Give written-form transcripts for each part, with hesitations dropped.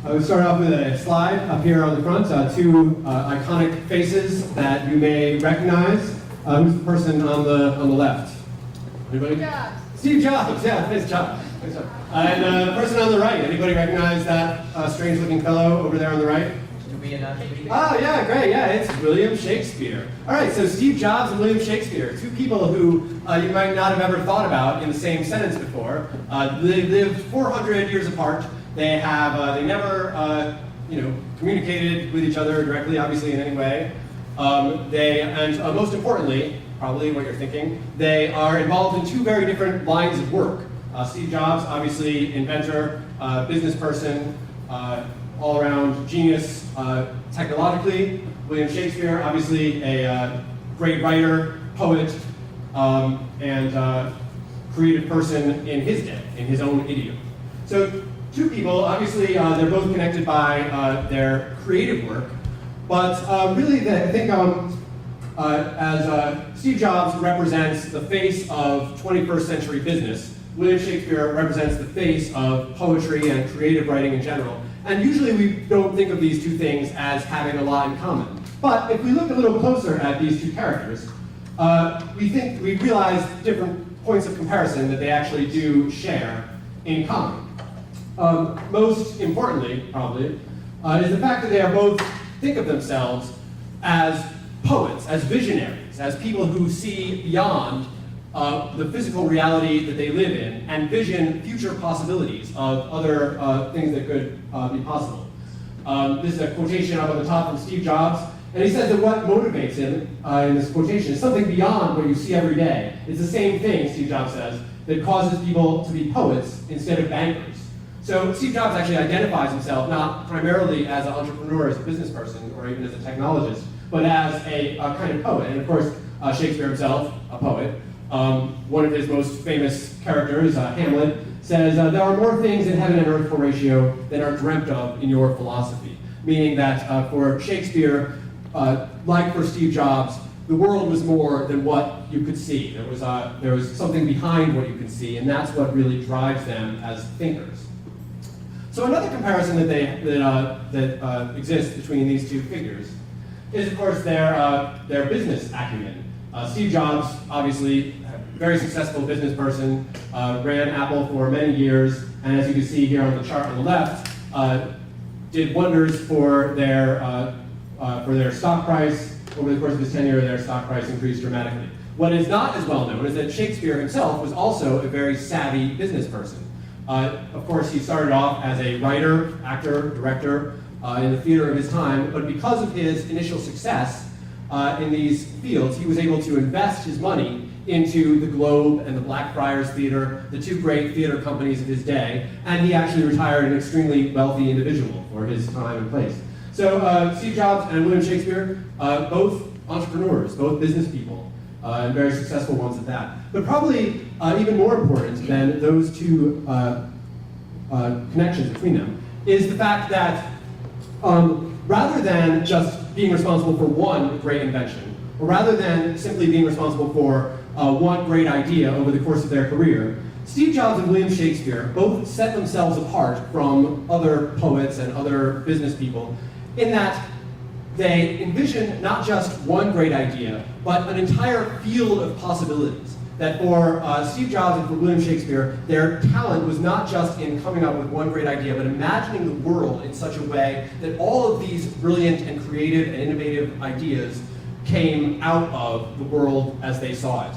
I would start off with a slide up here on the front, two iconic faces that you may recognize. Who's the person on the left? Anybody? Jobs. Steve Jobs, yeah, nice job. Nice job. And the person on the right, anybody recognize that strange-looking fellow over there on the right? Oh, yeah, great, yeah, it's William Shakespeare. All right, so Steve Jobs and William Shakespeare, two people who you might not have ever thought about in the same sentence before. They lived 400 years apart. They never, communicated with each other directly, obviously, in any way. Most importantly, probably what you're thinking, they are involved in two very different lines of work. Steve Jobs, obviously, inventor, business person, all-around genius technologically. William Shakespeare, obviously a great writer, poet, and creative person in his day, in his own idiom. So two people, obviously they're both connected by their creative work, but really I think as Steve Jobs represents the face of 21st century business, William Shakespeare represents the face of poetry and creative writing in general. And usually we don't think of these two things as having a lot in common. But if we look a little closer at these two characters, we realize different points of comparison that they actually do share in common. Most importantly, probably, is the fact that they are both think of themselves as poets, as visionaries, as people who see beyond the physical reality that they live in and vision future possibilities of other things that could be possible. This is a quotation up on the top from Steve Jobs, and he says that what motivates him in this quotation is something beyond what you see every day. It's the same thing, Steve Jobs says, that causes people to be poets instead of bankers. So Steve Jobs actually identifies himself not primarily as an entrepreneur, as a business person, or even as a technologist, but as a kind of poet. And of course, Shakespeare himself, a poet. One of his most famous characters, Hamlet, says, there are more things in heaven and earth for ratio than are dreamt of in your philosophy. Meaning that for Shakespeare, like for Steve Jobs, the world was more than what you could see. There was something behind what you could see, and that's what really drives them as thinkers. So another comparison that exists between these two figures is, of course, their business acumen. Steve Jobs, obviously, very successful business person, ran Apple for many years, and as you can see here on the chart on the left, did wonders for their stock price. Over the course of his tenure, their stock price increased dramatically. What is not as well known is that Shakespeare himself was also a very savvy business person. Of course, he started off as a writer, actor, director in the theater of his time, but because of his initial success in these fields, he was able to invest his money into the Globe and the Blackfriars Theater, the two great theater companies of his day, and he actually retired an extremely wealthy individual for his time and place. So Steve Jobs and William Shakespeare, both entrepreneurs, both business people, and very successful ones at that. But probably even more important than those two connections between them is the fact that rather than just being responsible for one great invention, or rather than simply being responsible for one great idea over the course of their career, Steve Jobs and William Shakespeare both set themselves apart from other poets and other business people in that they envision not just one great idea, but an entire field of possibilities. That for Steve Jobs and for William Shakespeare, their talent was not just in coming up with one great idea, but imagining the world in such a way that all of these brilliant and creative and innovative ideas came out of the world as they saw it.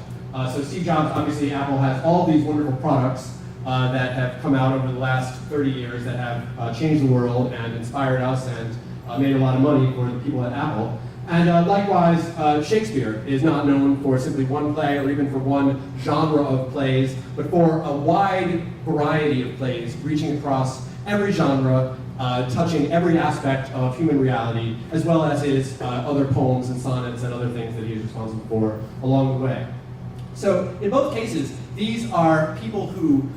So Steve Jobs, obviously Apple has all these wonderful products that have come out over the last 30 years that have changed the world and inspired us and made a lot of money for the people at Apple. And likewise, Shakespeare is not known for simply one play or even for one genre of plays, but for a wide variety of plays reaching across every genre, touching every aspect of human reality, as well as his other poems and sonnets and other things that he is responsible for along the way. So in both cases, these are people who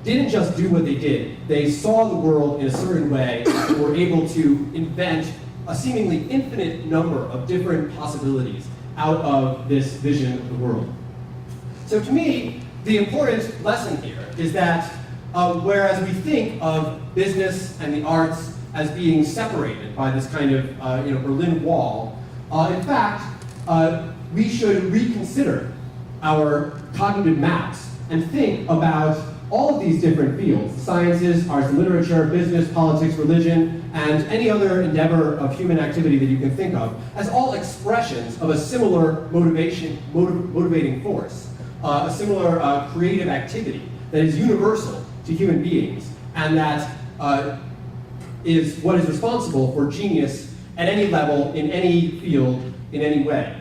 didn't just do what they did. They saw the world in a certain way and were able to invent a seemingly infinite number of different possibilities out of this vision of the world. So to me, the important lesson here is that whereas we think of business and the arts as being separated by this kind of Berlin Wall, in fact, we should reconsider our cognitive maps and think about all of these different fields, the sciences, arts and literature, business, politics, religion, and any other endeavor of human activity that you can think of, as all expressions of a similar motivating force, a similar creative activity that is universal to human beings, and that is what is responsible for genius at any level, in any field, in any way.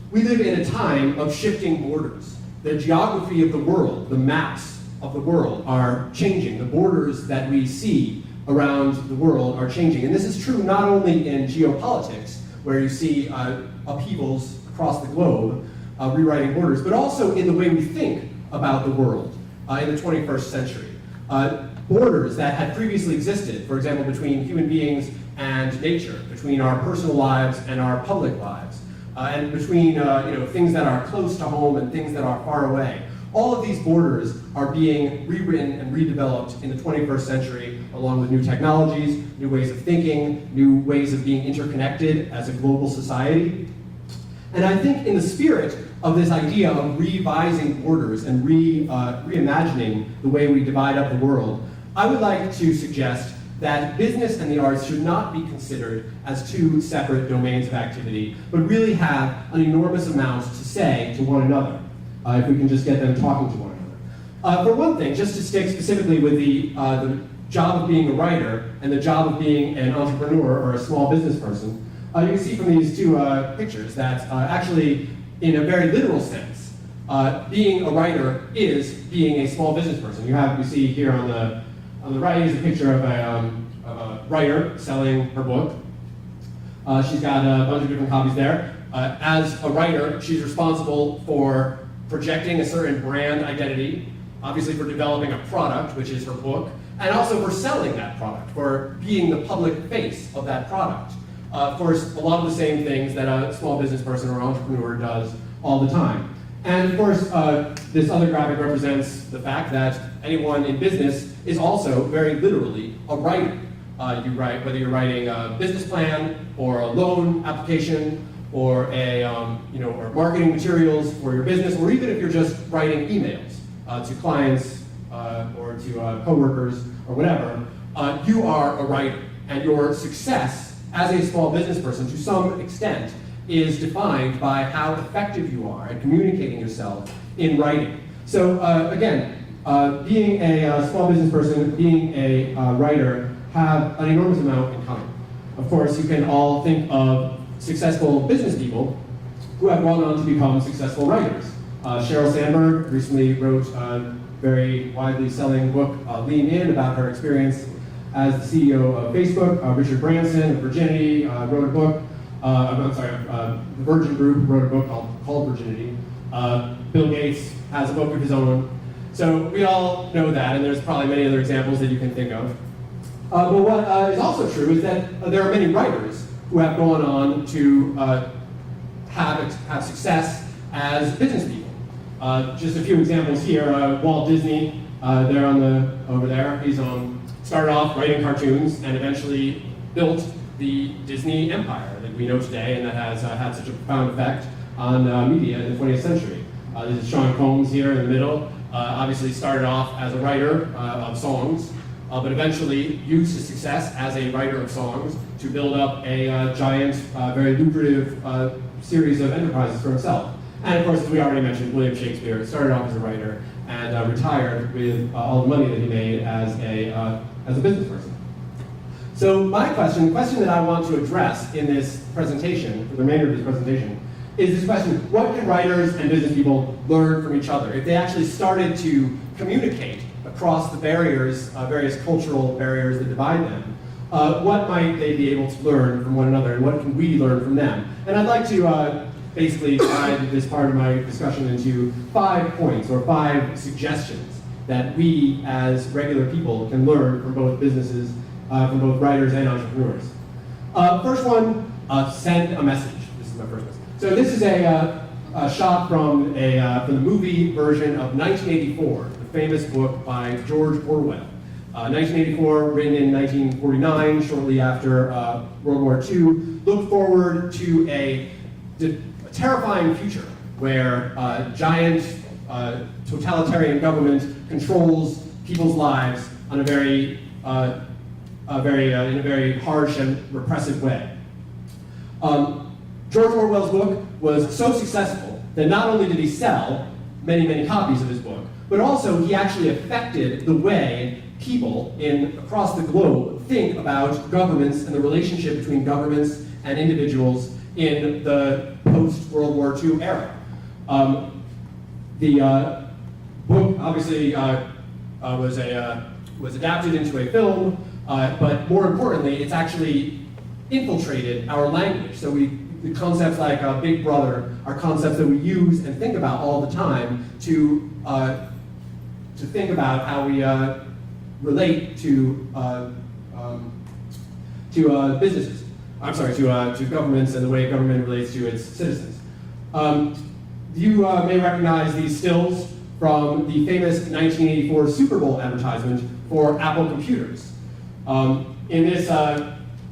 We live in a time of shifting borders. The geography of the world, the maps of the world are changing. The borders that we see around the world are changing. And this is true not only in geopolitics, where you see upheavals across the globe, rewriting borders, but also in the way we think about the world in the 21st century. Borders that had previously existed, for example, between human beings and nature, between our personal lives and our public lives, and between things that are close to home and things that are far away. All of these borders are being rewritten and redeveloped in the 21st century, along with new technologies, new ways of thinking, new ways of being interconnected as a global society. And I think in the spirit of this idea of revising borders and reimagining the way we divide up the world, I would like to suggest that business and the arts should not be considered as two separate domains of activity, but really have an enormous amount to say to one another, if we can just get them talking to one another. For one thing, just to stick specifically with the job of being a writer and the job of being an entrepreneur or a small business person, you can see from these two pictures that actually, in a very literal sense, being a writer is being a small business person. You see here on the right is a picture of a writer selling her book. She's got a bunch of different copies there. As a writer, she's responsible for projecting a certain brand identity, obviously for developing a product, which is her book, and also for selling that product, for being the public face of that product. Of course, a lot of the same things that a small business person or entrepreneur does all the time. And of course, this other graphic represents the fact that anyone in business is also very literally a writer. You write, whether you're writing a business plan or a loan application or or marketing materials for your business, or even if you're just writing emails to clients or to coworkers or whatever, you are a writer, and your success as a small business person, to some extent, is defined by how effective you are at communicating yourself in writing. So again, being a small business person, being a writer, have an enormous amount in common. Of course, you can all think of successful business people who have gone on to become successful writers. Sheryl Sandberg recently wrote a very widely selling book, Lean In, about her experience as the CEO of Facebook. Richard Branson of Virginity wrote a book. The Virgin Group wrote a book called Virginity. Bill Gates has a book of his own. So we all know that, and there's probably many other examples that you can think of. But what is also true is that there are many writers who have gone on to have success as business people. Just a few examples here. Walt Disney, over there, he's started off writing cartoons and eventually built the Disney empire that we know today, and that has had such a profound effect on media in the 20th century. This is Sean Combs here in the middle. Obviously started off as a writer of songs, but eventually used his success as a writer of songs to build up a giant, very lucrative series of enterprises for himself. And of course, as we already mentioned, William Shakespeare started off as a writer and retired with all the money that he made as a business person. So the question that I want to address in this presentation, for the remainder of this presentation, is this question: what can writers and business people learn from each other? If they actually started to communicate across the barriers, various cultural barriers that divide them, what might they be able to learn from one another, and what can we learn from them? And I'd like to basically divide this part of my discussion into 5 points, or 5 suggestions that we as regular people can learn from both businesses, from both writers and entrepreneurs. First one, send a message. This is my first message. So this is a shot from the movie version of 1984, the the famous book by George Orwell. 1984, written in 1949, shortly after World War II, looked forward to a terrifying future where giant totalitarian government controls people's lives on in a very harsh and repressive way. George Orwell's book was so successful that not only did he sell many copies of his book, but also he actually affected the way people across the globe think about governments and the relationship between governments and individuals in the post-World War II era. The book obviously was adapted into a film, but more importantly, it's actually infiltrated our language. So the concepts like Big Brother are concepts that we use and think about all the time to think about how we relate to businesses. I'm sorry, to governments and the way government relates to its citizens. You may recognize these stills from the famous 1984 Super Bowl advertisement for Apple computers. In this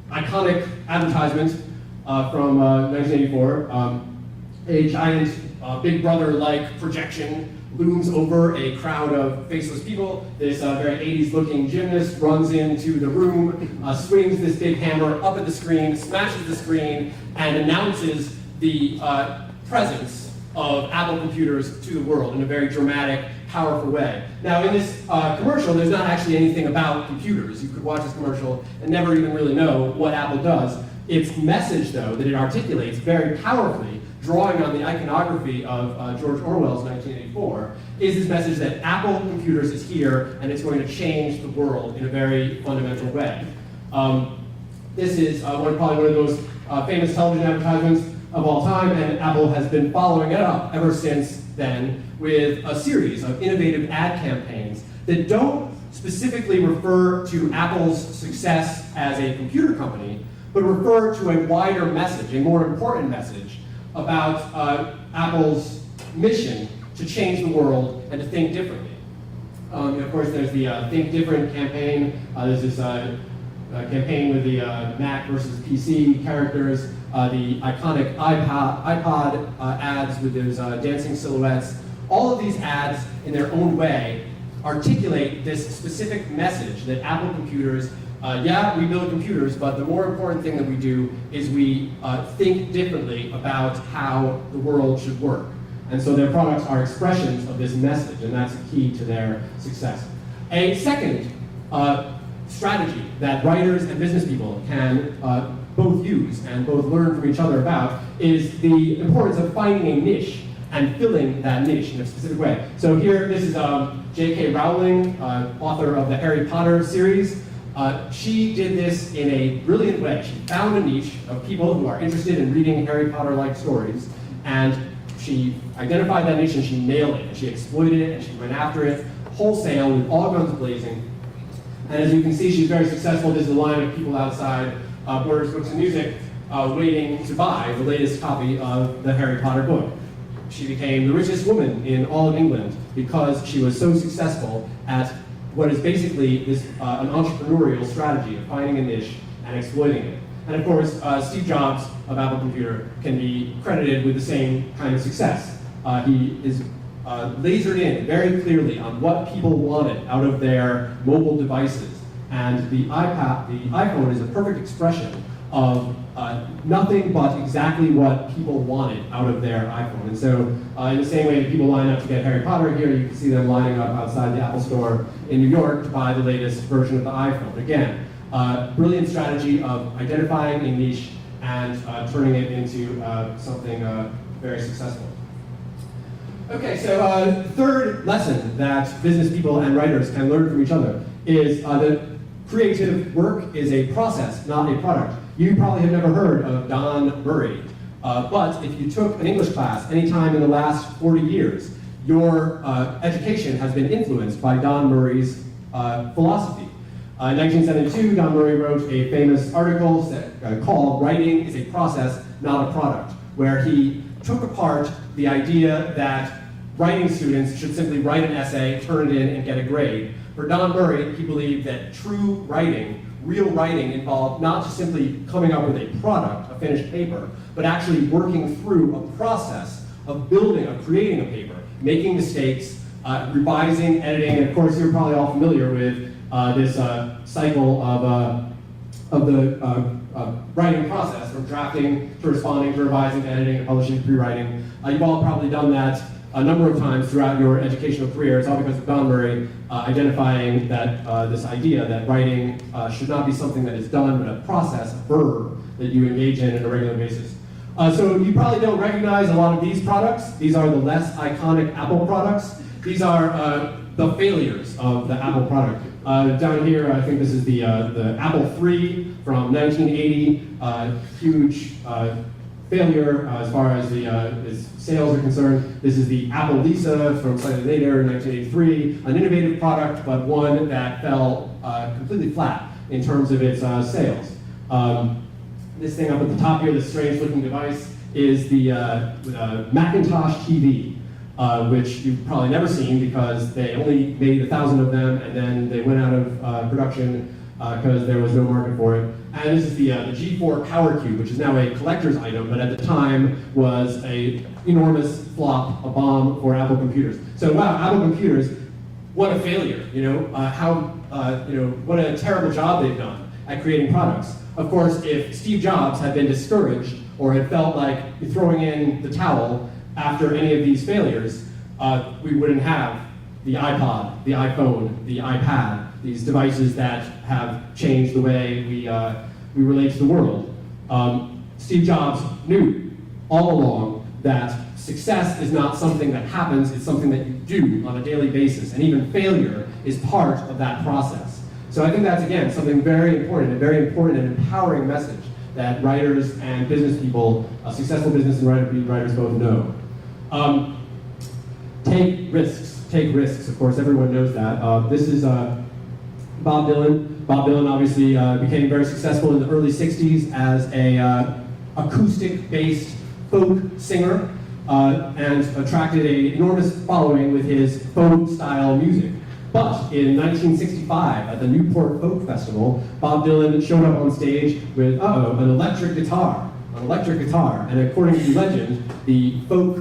iconic advertisement from 1984, a giant Big Brother-like projection looms over a crowd of faceless people. This very 80s-looking gymnast runs into the room, swings this big hammer up at the screen, smashes the screen, and announces the presence of Apple computers to the world in a very dramatic, powerful way. Now, in this commercial, there's not actually anything about computers. You could watch this commercial and never even really know what Apple does. Its message, though, that it articulates very powerfully, drawing on the iconography of George Orwell's 1984, is this message that Apple computers is here and it's going to change the world in a very fundamental way. This is probably one of those famous television advertisements of all time, and Apple has been following it up ever since then with a series of innovative ad campaigns that don't specifically refer to Apple's success as a computer company, but refer to a wider message, a more important message about Apple's mission to change the world and to think differently. Of course, there's the Think Different campaign. There's this campaign with the Mac versus PC characters, the iconic iPod ads with those dancing silhouettes. All of these ads, in their own way, articulate this specific message that Apple computers, yeah, we build computers, but the more important thing that we do is we think differently about how the world should work. And so their products are expressions of this message, and that's key to their success. A second strategy that writers and business people can both use and both learn from each other about is the importance of finding a niche and filling that niche in a specific way. So here, this is J.K. Rowling, author of the Harry Potter series. She did this in a brilliant way. She found a niche of people who are interested in reading Harry Potter-like stories, and she identified that niche and she nailed it. And she exploited it and she went after it wholesale with all guns blazing. And as you can see, she's very successful. There's a line of people outside Borders Books and Music waiting to buy the latest copy of the Harry Potter book. She became the richest woman in all of England because she was so successful at what is basically an entrepreneurial strategy of finding a niche and exploiting it. And of course, Steve Jobs of Apple Computer can be credited with the same kind of success. He is lasered in very clearly on what people wanted out of their mobile devices. And the iPhone is a perfect expression of nothing but exactly what people wanted out of their iPhone. And so in the same way that people line up to get Harry Potter here, you can see them lining up outside the Apple Store in New York to buy the latest version of the iPhone. Again, brilliant strategy of identifying a niche and turning it into something very successful. Okay, so third lesson that business people and writers can learn from each other is that creative work is a process, not a product. You probably have never heard of Don Murray, but if you took an English class anytime in the last 40 years, your education has been influenced by Don Murray's philosophy. In 1972, Don Murray wrote a famous article called "Writing is a Process, Not a Product," where he took apart the idea that writing students should simply write an essay, turn it in, and get a grade. For Don Murray, he believed that true writing, real writing, involved not just simply coming up with a product, a finished paper, but actually working through a process of building, of creating a paper, making mistakes, revising, editing, and of course you're probably all familiar with this cycle of the writing process, from drafting to responding to revising to editing to publishing to pre-writing. You've all probably done that a number of times throughout your educational career. It's all because of Don Murray identifying that this idea that writing should not be something that is done, but a process, a verb that you engage in on a regular basis. So you probably don't recognize a lot of these products. These are the less iconic Apple products. These are the failures of the Apple product. Down here, I think this is the Apple III from 1980, huge failure as far as the as sales are concerned. This is the Apple Lisa from slightly later, 1983, an innovative product, but one that fell completely flat in terms of its sales. This thing up at the top here, this strange-looking device, is the Macintosh TV. Which you've probably never seen because they only made 1,000 of them and then they went out of production because there was no market for it. And this is the G4 Power Cube, which is now a collector's item, but at the time was an enormous flop, a bomb for Apple computers. So wow, Apple computers, what a failure! You know what a terrible job they've done at creating products. Of course, if Steve Jobs had been discouraged or had felt like throwing in the towel after any of these failures, we wouldn't have the iPod, the iPhone, the iPad, these devices that have changed the way we relate to the world. Steve Jobs knew all along that success is not something that happens, it's something that you do on a daily basis, and even failure is part of that process. So I think that's, again, something very important, a very important and empowering message that writers and business people, successful business and writers both know. Take risks, of course, everyone knows that. This is Bob Dylan. Bob Dylan obviously became very successful in the early 60s as a acoustic-based folk singer and attracted an enormous following with his folk-style music. But in 1965, at the Newport Folk Festival, Bob Dylan showed up on stage with, an electric guitar. And according to legend, the folk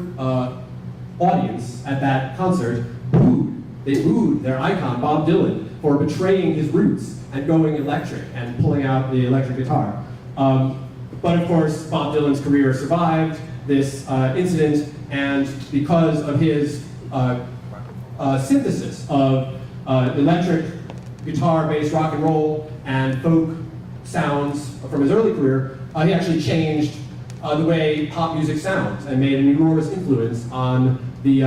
audience at that concert booed their icon, Bob Dylan, for betraying his roots and going electric and pulling out the electric guitar. But of course, Bob Dylan's career survived this incident, and because of his synthesis of electric guitar-based rock and roll and folk sounds from his early career, he actually changed the way pop music sounds and made an enormous influence on the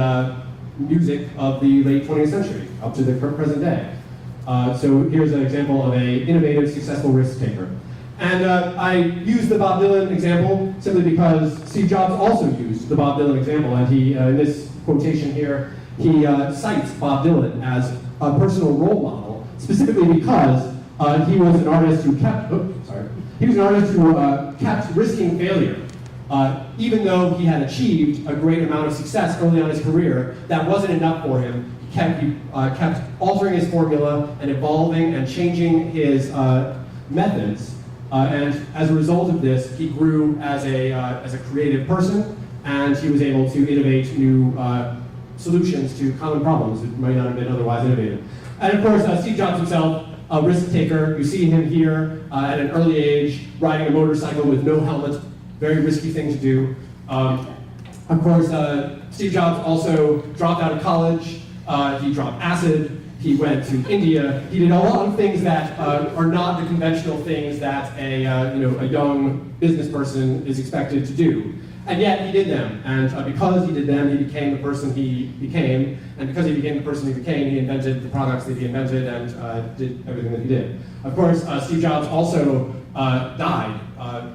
music of the late 20th century up to the present day. So here's an example of an innovative, successful risk taker. And I use the Bob Dylan example simply because Steve Jobs also used the Bob Dylan example, and he, in this quotation here, he cites Bob Dylan as a personal role model, specifically because he was an artist who kept risking failure. Even though he had achieved a great amount of success early on in his career, that wasn't enough for him. He kept altering his formula and evolving and changing his methods. And as a result of this, he grew as a creative person, and he was able to innovate new solutions to common problems that might not have been otherwise innovative. And of course, Steve Jobs himself, a risk taker. You see him here at an early age, riding a motorcycle with no helmet, very risky thing to do. Of course, Steve Jobs also dropped out of college. He dropped acid. He went to India. He did a lot of things that are not the conventional things that a young business person is expected to do. And yet he did them, and because he did them, he became the person he became, and because he became the person he became, he invented the products that he invented and did everything that he did. Of course, Steve Jobs also died.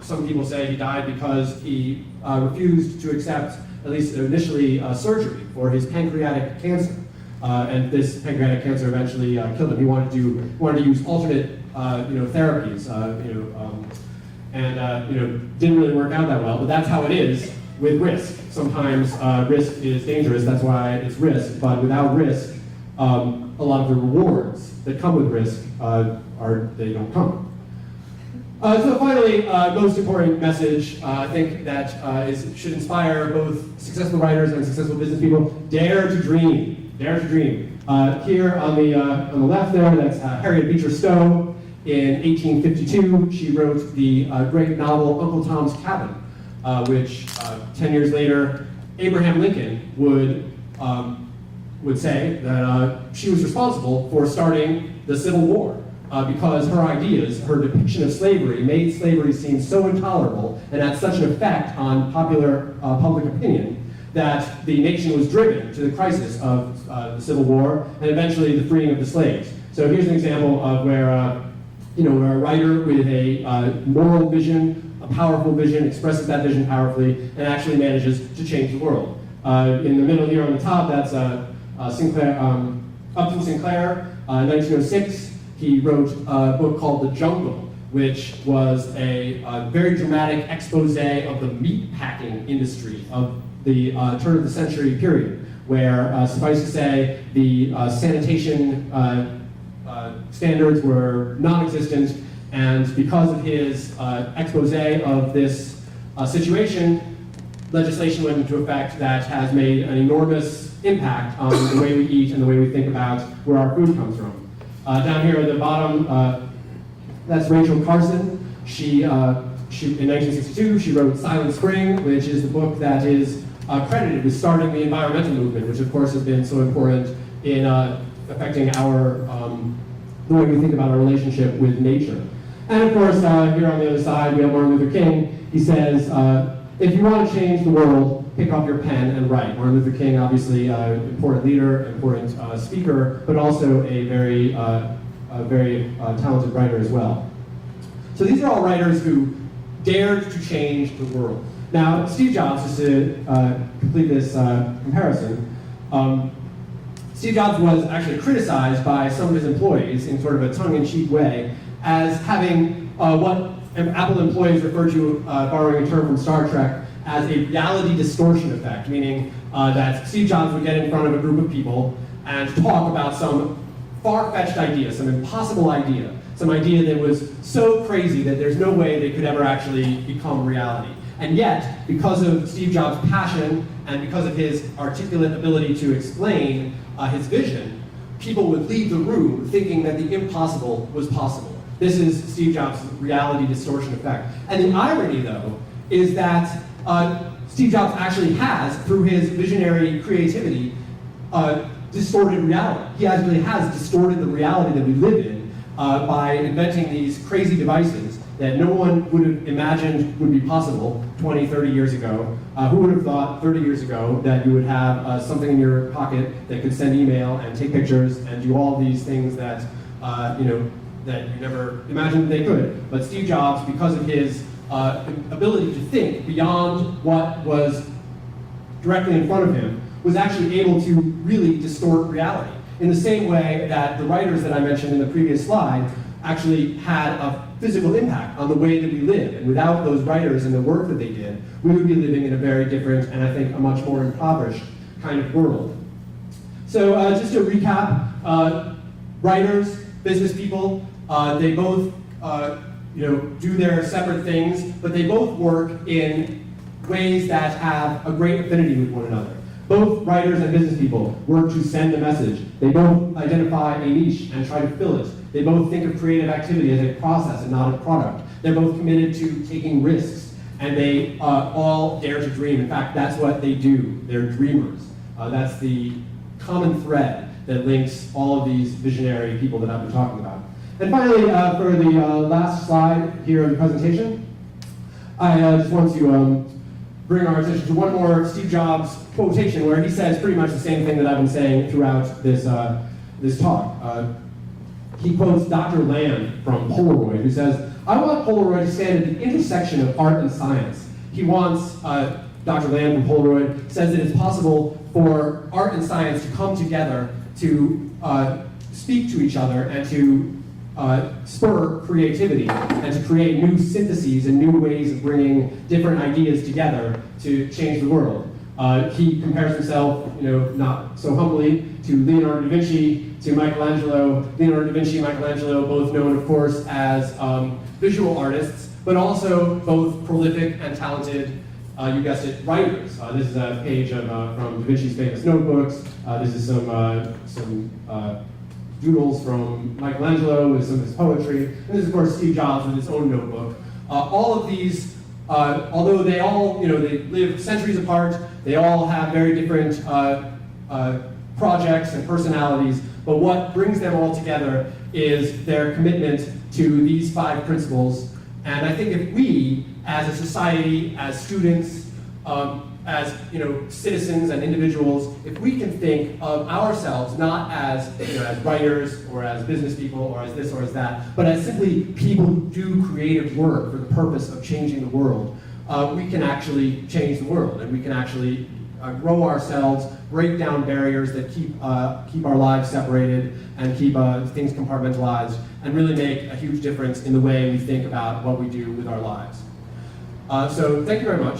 Some people say he died because he refused to accept, at least initially, surgery for his pancreatic cancer. And this pancreatic cancer eventually killed him. He wanted to use alternate therapies, and didn't really work out that well. But that's how it is with risk. Sometimes risk is dangerous, that's why it's risk, but without risk, a lot of the rewards that come with risk they don't come. So finally, most important message, I think that should inspire both successful writers and successful business people: dare to dream. Dare to dream. Here on the left there, that's Harriet Beecher Stowe. In 1852, she wrote the great novel Uncle Tom's Cabin, which 10 years later, Abraham Lincoln would say that she was responsible for starting the Civil War. Because her ideas, her depiction of slavery, made slavery seem so intolerable and had such an effect on popular public opinion that the nation was driven to the crisis of the Civil War and eventually the freeing of the slaves. So here's an example of where a writer with a moral vision, a powerful vision, expresses that vision powerfully and actually manages to change the world. In the middle here on the top, that's Upton Sinclair, 1906. He wrote a book called The Jungle, which was a very dramatic expose of the meat packing industry of the turn of the century period, where, suffice to say, the sanitation standards were non-existent, and because of his expose of this situation, legislation went into effect that has made an enormous impact on the way we eat and the way we think about where our food comes from. Down here at the bottom, that's Rachel Carson. She in 1962, she wrote Silent Spring, which is the book that is credited with starting the environmental movement, which of course has been so important in affecting our the way we think about our relationship with nature. And of course, here on the other side, we have Martin Luther King. He says, if you want to change the world, pick up your pen and write. Martin Luther King, obviously, important leader, important speaker, but also a very talented writer as well. So these are all writers who dared to change the world. Now, Steve Jobs, just to complete this comparison, Steve Jobs was actually criticized by some of his employees in sort of a tongue-in-cheek way as having what Apple employees refer to, borrowing a term from Star Trek, as a reality distortion effect, meaning that Steve Jobs would get in front of a group of people and talk about some far-fetched idea, some impossible idea, some idea that was so crazy that there's no way they could ever actually become reality. And yet, because of Steve Jobs' passion and because of his articulate ability to explain his vision, people would leave the room thinking that the impossible was possible. This is Steve Jobs' reality distortion effect. And the irony, though, is that Steve Jobs actually has, through his visionary creativity, distorted reality. He actually has distorted the reality that we live in by inventing these crazy devices that no one would have imagined would be possible 20, 30 years ago. Who would have thought 30 years ago that you would have something in your pocket that could send email and take pictures and do all these things that that you never imagined they could. But Steve Jobs, because of his ability to think beyond what was directly in front of him, was actually able to really distort reality. In the same way that the writers that I mentioned in the previous slide actually had a physical impact on the way that we live. And without those writers and the work that they did, we would be living in a very different and I think a much more impoverished kind of world. So just to recap, writers, business people, they both do their separate things, but they both work in ways that have a great affinity with one another. Both writers and business people work to send a message. They both identify a niche and try to fill it. They both think of creative activity as a process and not a product. They're both committed to taking risks, and they all dare to dream. In fact, that's what they do. They're dreamers. That's the common thread that links all of these visionary people that I've been talking about. And finally, for the last slide here in the presentation, I just want to bring our attention to one more Steve Jobs quotation where he says pretty much the same thing that I've been saying throughout this, this talk. He quotes Dr. Land from Polaroid, who says, "I want Polaroid to stand at the intersection of art and science." He wants, Dr. Land from Polaroid says that it's possible for art and science to come together to speak to each other and to spur creativity and to create new syntheses and new ways of bringing different ideas together to change the world. He compares himself, not so humbly, to Leonardo da Vinci, to Michelangelo. Leonardo da Vinci and Michelangelo, both known, of course, as visual artists, but also both prolific and talented, you guessed it, writers. This is a page from Da Vinci's famous notebooks. This is some doodles from Michelangelo with some of his poetry. And this is, of course, Steve Jobs with his own notebook. All of these, although they all, they live centuries apart, they all have very different projects and personalities, but what brings them all together is their commitment to these 5 principles. And I think if we, as a society, as students, as citizens and individuals, if we can think of ourselves not as as writers or as business people or as this or as that, but as simply people who do creative work for the purpose of changing the world, we can actually change the world, and we can actually grow ourselves, break down barriers that keep our lives separated and keep things compartmentalized, and really make a huge difference in the way we think about what we do with our lives. So thank you very much.